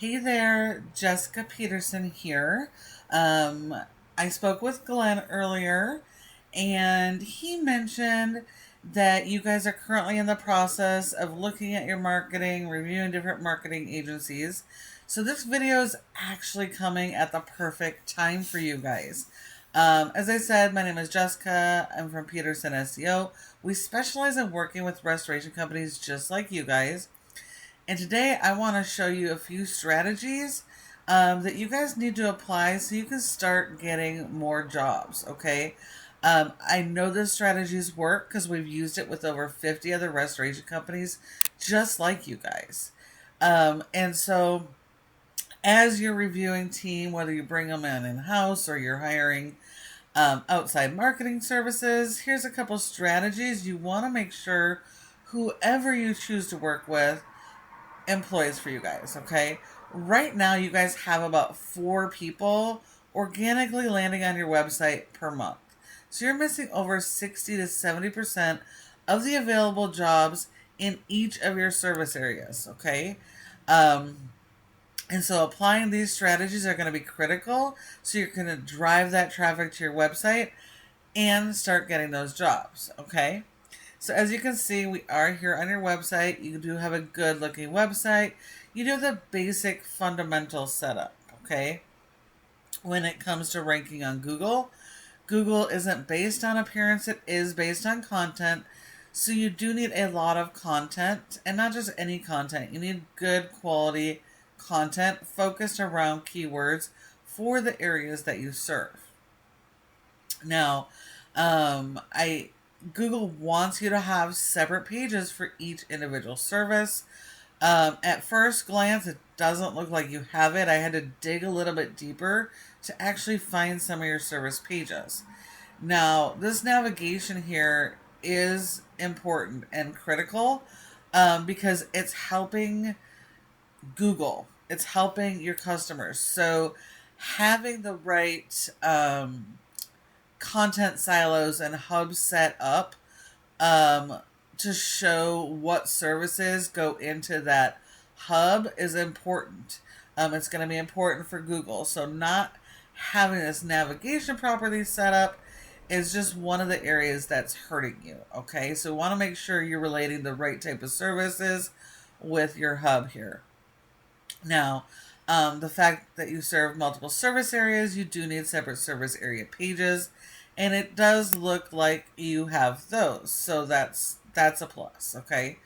Hey there, Jessica Peterson here. I spoke with Glenn earlier, and he mentioned that you guys are currently in the process of looking at your marketing, reviewing different marketing agencies. So this video is actually coming at the perfect time for you guys. As I said, my name is Jessica. I'm from Peterson SEO. We specialize in working with restoration companies just like you guys. And today I want to show you a few strategies that you guys need to apply so you can start getting more jobs, okay? I know the strategies work because we've used it with over 50 other restoration companies just like you guys. And so as you're reviewing team, whether you bring them in-house or you're hiring outside marketing services, here's a couple strategies you want to make sure whoever you choose to work with employees for you guys, okay? Right now, you guys have about 4 people organically landing on your website per month. So you're missing over 60 to 70% of the available jobs in each of your service areas, okay? And so applying these strategies are going to be critical. So you're going to drive that traffic to your website and start getting those jobs, okay? So as you can see, we are here on your website. You do have a good looking website. You do have the basic fundamental setup, okay? When it comes to ranking on Google, Google isn't based on appearance, it is based on content. So you do need a lot of content, and not just any content. You need good quality content focused around keywords for the areas that you serve. Now, Google wants you to have separate pages for each individual service. At first glance, it doesn't look like you have it. I had to dig a little bit deeper to actually find some of your service pages. Now, this navigation here is important and critical because it's helping Google. It's helping your customers. So having the right content silos and hubs set up to show what services go into that hub is important. It's going to be important for Google. So not having this navigation properly set up is just one of the areas that's hurting you. Okay, so want to make sure you're relating the right type of services with your hub here. Now, the fact that you serve multiple service areas, you do need separate service area pages, and it does look like you have those, so that's a plus, okay?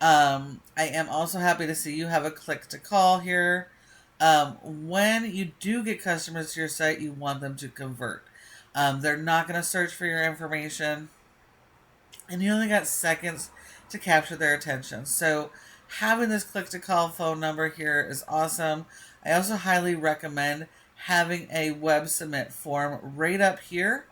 I am also happy to see you have a click to call here. When you do get customers to your site, you want them to convert. They're not going to search for your information, and you only got seconds to capture their attention. So having this click to call phone number here is awesome. I also highly recommend having a web submit form right up here.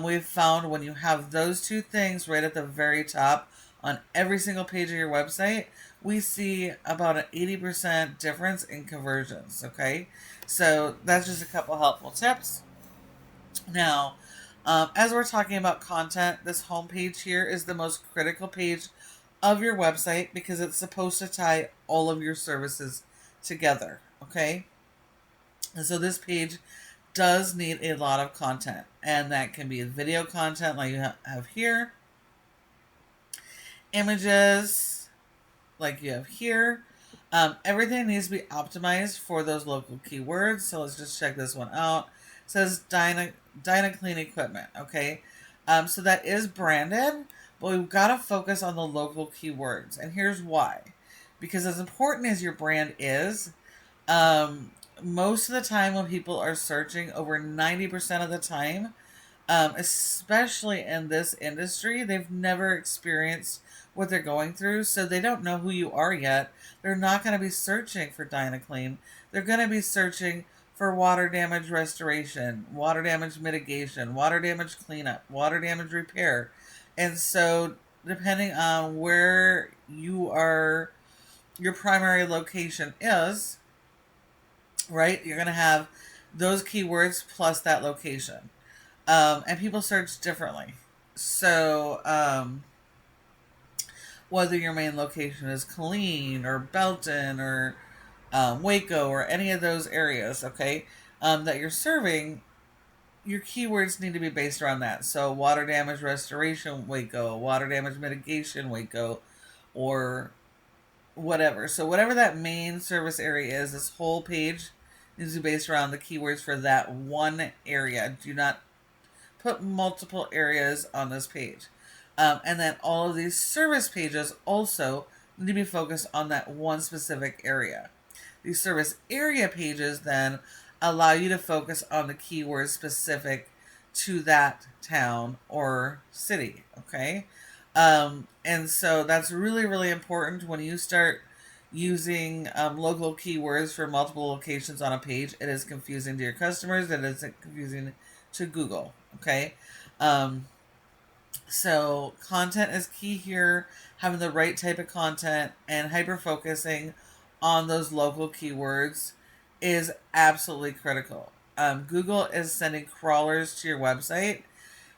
We've found when you have those two things right at the very top on every single page of your website, we see about an 80% difference in conversions, okay? So that's just a couple helpful tips. Now, as we're talking about content, this home page here is the most critical page of your website because it's supposed to tie all of your services together, okay? And so this page does need a lot of content, and that can be video content like you have here, images like you have here. Everything needs to be optimized for those local keywords. So let's just check this one out. It says DynaClean equipment, okay? So that is branded, but we've got to focus on the local keywords. And here's why. Because as important as your brand is, most of the time when people are searching, over 90% of the time, especially in this industry, they've never experienced what they're going through, so they don't know who you are yet. They're not going to be searching for DynaClean. They're going to be searching for water damage restoration, water damage mitigation, water damage cleanup, water damage repair. And so depending on where you are, your primary location is, right, you're going to have those keywords plus that location. And people search differently. So whether your main location is Killeen or Belton or Waco, or any of those areas, okay, that you're serving, your keywords need to be based around that. So water damage restoration Waco, water damage mitigation Waco, or whatever. So whatever that main service area is, this whole page needs to be based around the keywords for that one area. Do not put multiple areas on this page. And then all of these service pages also need to be focused on that one specific area. These service area pages then allow you to focus on the keywords specific to that town or city, okay? And so that's really, really important when you start using local keywords for multiple locations on a page. It is confusing to your customers. It is confusing to Google, okay? So content is key here. Having the right type of content and hyper-focusing on those local keywords is absolutely critical. Google is sending crawlers to your website,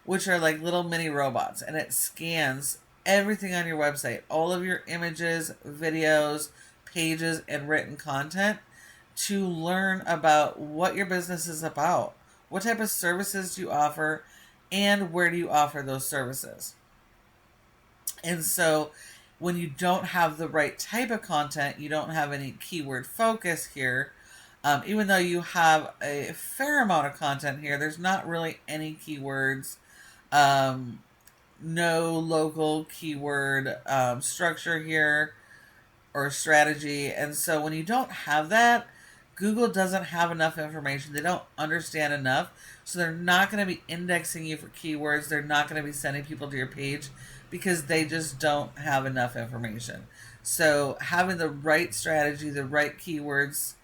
which are like little mini robots, and it scans everything on your website, all of your images, videos, pages, and written content, to learn about what your business is about, what type of services do you offer, and where do you offer those services. And so when you don't have the right type of content, you don't have any keyword focus here, even though you have a fair amount of content here, there's not really any keywords, no local keyword structure here or strategy. And so when you don't have that, Google doesn't have enough information. They don't understand enough. So they're not going to be indexing you for keywords. They're not going to be sending people to your page because they just don't have enough information. So having the right strategy, the right keywords,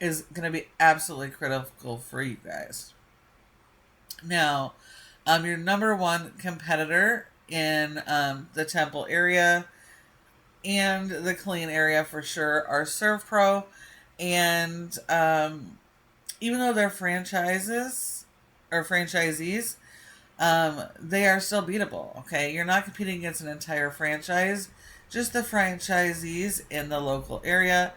is going to be absolutely critical for you guys. Now, your number one competitor in the Temple area and the Clean area for sure are SERVPRO. And even though they're franchises or franchisees, they are still beatable. Okay, you're not competing against an entire franchise, just the franchisees in the local area.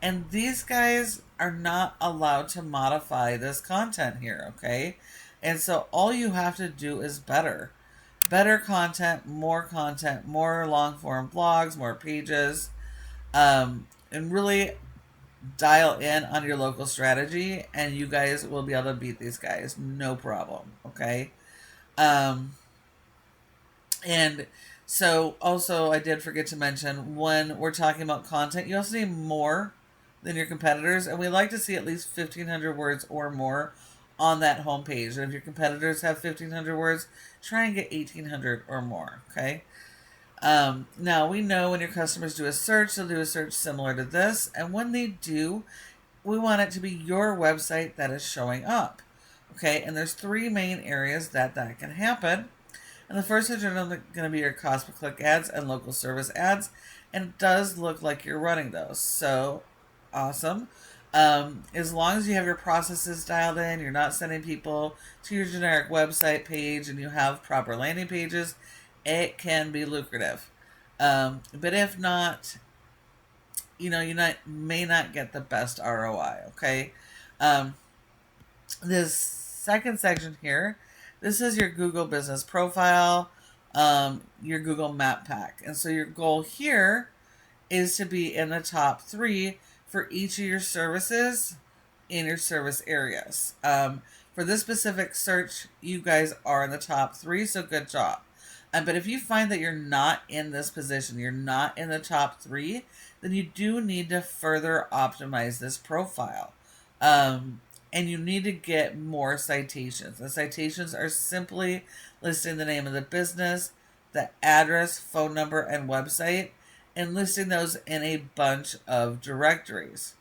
And these guys are not allowed to modify this content here, okay? And so all you have to do is better content, more long form blogs, more pages, and really dial in on your local strategy, and you guys will be able to beat these guys, no problem, okay? And so also I did forget to mention, when we're talking about content, you also need more than your competitors, and we like to see at least 1,500 words or more on that homepage. And if your competitors have 1,500 words, try and get 1,800 or more, okay? Now, we know when your customers do a search, they'll do a search similar to this, and when they do, we want it to be your website that is showing up, okay? And there's three main areas that can happen. And the first is going to be your cost per click ads and local service ads, and it does look like you're running those, so awesome. As long as you have your processes dialed in, you're not sending people to your generic website page, and you have proper landing pages, it can be lucrative. But if not, you may not get the best ROI, okay? This second section here, this is your Google business profile, your Google map pack. And so your goal here is to be in the top 3 for each of your services in your service areas. For this specific search, you guys are in the top 3, so good job. But if you find that you're not in this position, you're not in the top 3, then you do need to further optimize this profile. And you need to get more citations. The citations are simply listing the name of the business, the address, phone number, and website, and listing those in a bunch of directories.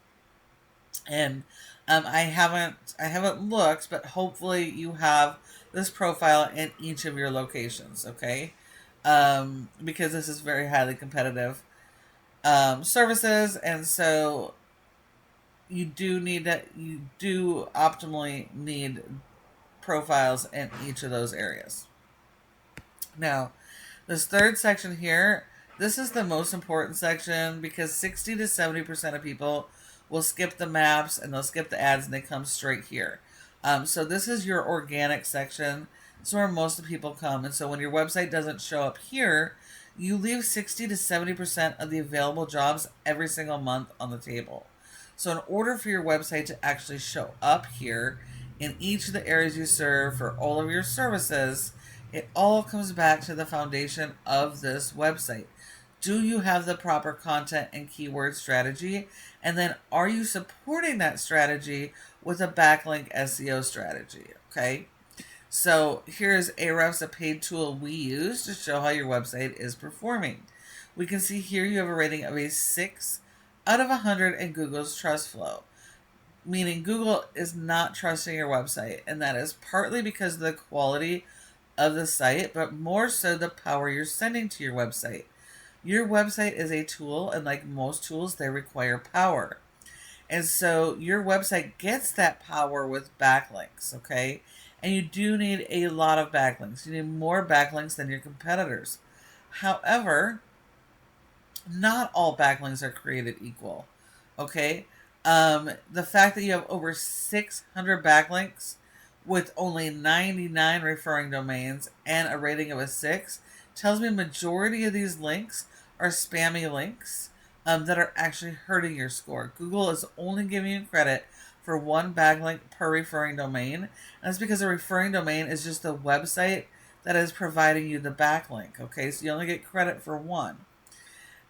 And I haven't looked, but hopefully you have this profile in each of your locations, okay? Because this is very highly competitive services, and so you do optimally need profiles in each of those areas. Now, this third section here, This is the most important section because 60 to 70% of people will skip the maps and they'll skip the ads and they come straight here. So this is your organic section. It's where most of the people come. And so when your website doesn't show up here, you leave 60 to 70% of the available jobs every single month on the table. So in order for your website to actually show up here in each of the areas you serve for all of your services, it all comes back to the foundation of this website. Do you have the proper content and keyword strategy? And then are you supporting that strategy with a backlink SEO strategy? Okay. So here's Ahrefs, a paid tool we use to show how your website is performing. We can see here you have a rating of a 6 out of 100 in Google's trust flow, meaning Google is not trusting your website. And that is partly because of the quality of the site, but more so the power you're sending to your website. Your website is a tool, and like most tools, they require power. And so your website gets that power with backlinks, okay? And you do need a lot of backlinks. You need more backlinks than your competitors. However, not all backlinks are created equal, okay? The fact that you have over 600 backlinks with only 99 referring domains and a rating of a 6 tells me the majority of these links are spammy links that are actually hurting your score. Google is only giving you credit for one backlink per referring domain. And that's because a referring domain is just the website that is providing you the backlink. Okay, so you only get credit for one.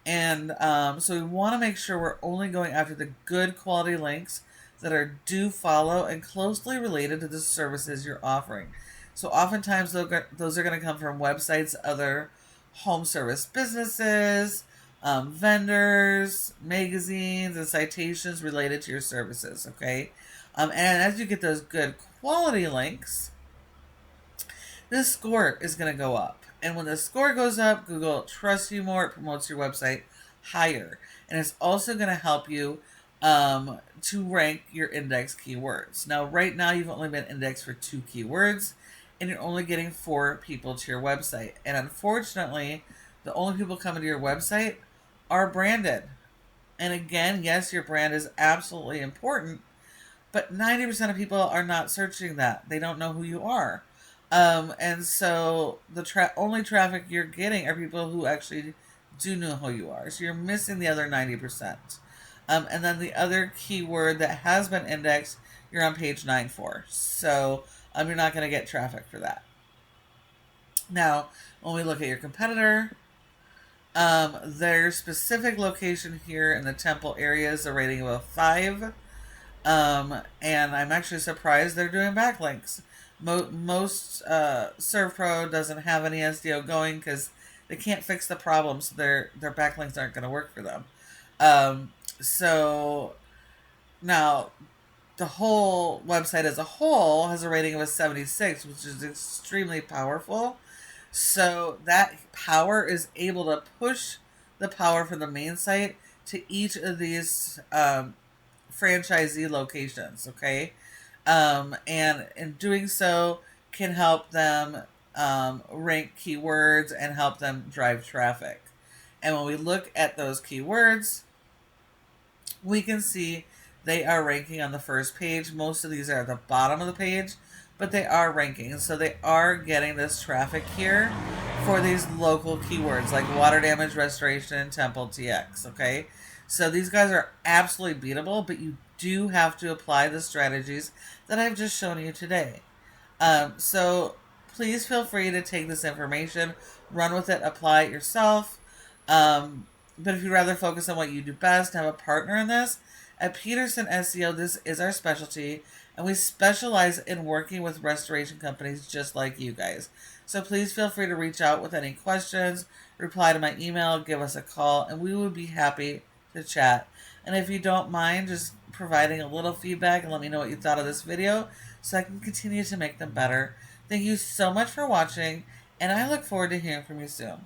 And so we want to make sure we're only going after the good quality links that are do follow and closely related to the services you're offering. So oftentimes those are going to come from websites, other home service businesses, vendors, magazines, and citations related to your services, okay? And as you get those good quality links, the score is going to go up. And when the score goes up, Google trusts you more. It promotes your website higher. And it's also going to help you to rank your index keywords. Now, right now, you've only been indexed for 2 keywords, and you're only getting 4 people to your website. And unfortunately, the only people coming to your website are branded. And again, yes, your brand is absolutely important, but 90% of people are not searching that. They don't know who you are. And so the only traffic you're getting are people who actually do know who you are. So you're missing the other 90%. And then the other keyword that has been indexed, you're on page 9 for. So you're not going to get traffic for that. Now, when we look at your competitor, their specific location here in the Temple area is a rating of a 5. And I'm actually surprised they're doing backlinks. Most SERVPRO doesn't have any SEO going because they can't fix the problem, so their backlinks aren't going to work for them. So now the whole website as a whole has a rating of a 76, which is extremely powerful. So that power is able to push the power from the main site to each of these franchisee locations, okay? And in doing so can help them rank keywords and help them drive traffic. And when we look at those keywords, we can see they are ranking on the first page. Most of these are at the bottom of the page, but they are ranking. So they are getting this traffic here for these local keywords like water damage restoration, Temple TX, okay? So these guys are absolutely beatable, but you do have to apply the strategies that I've just shown you today. So please feel free to take this information, run with it, apply it yourself. But if you'd rather focus on what you do best, have a partner in this, at Peterson SEO, this is our specialty, and we specialize in working with restoration companies just like you guys. So please feel free to reach out with any questions, reply to my email, give us a call, and we would be happy to chat. And if you don't mind just providing a little feedback and let me know what you thought of this video so I can continue to make them better. Thank you so much for watching, and I look forward to hearing from you soon.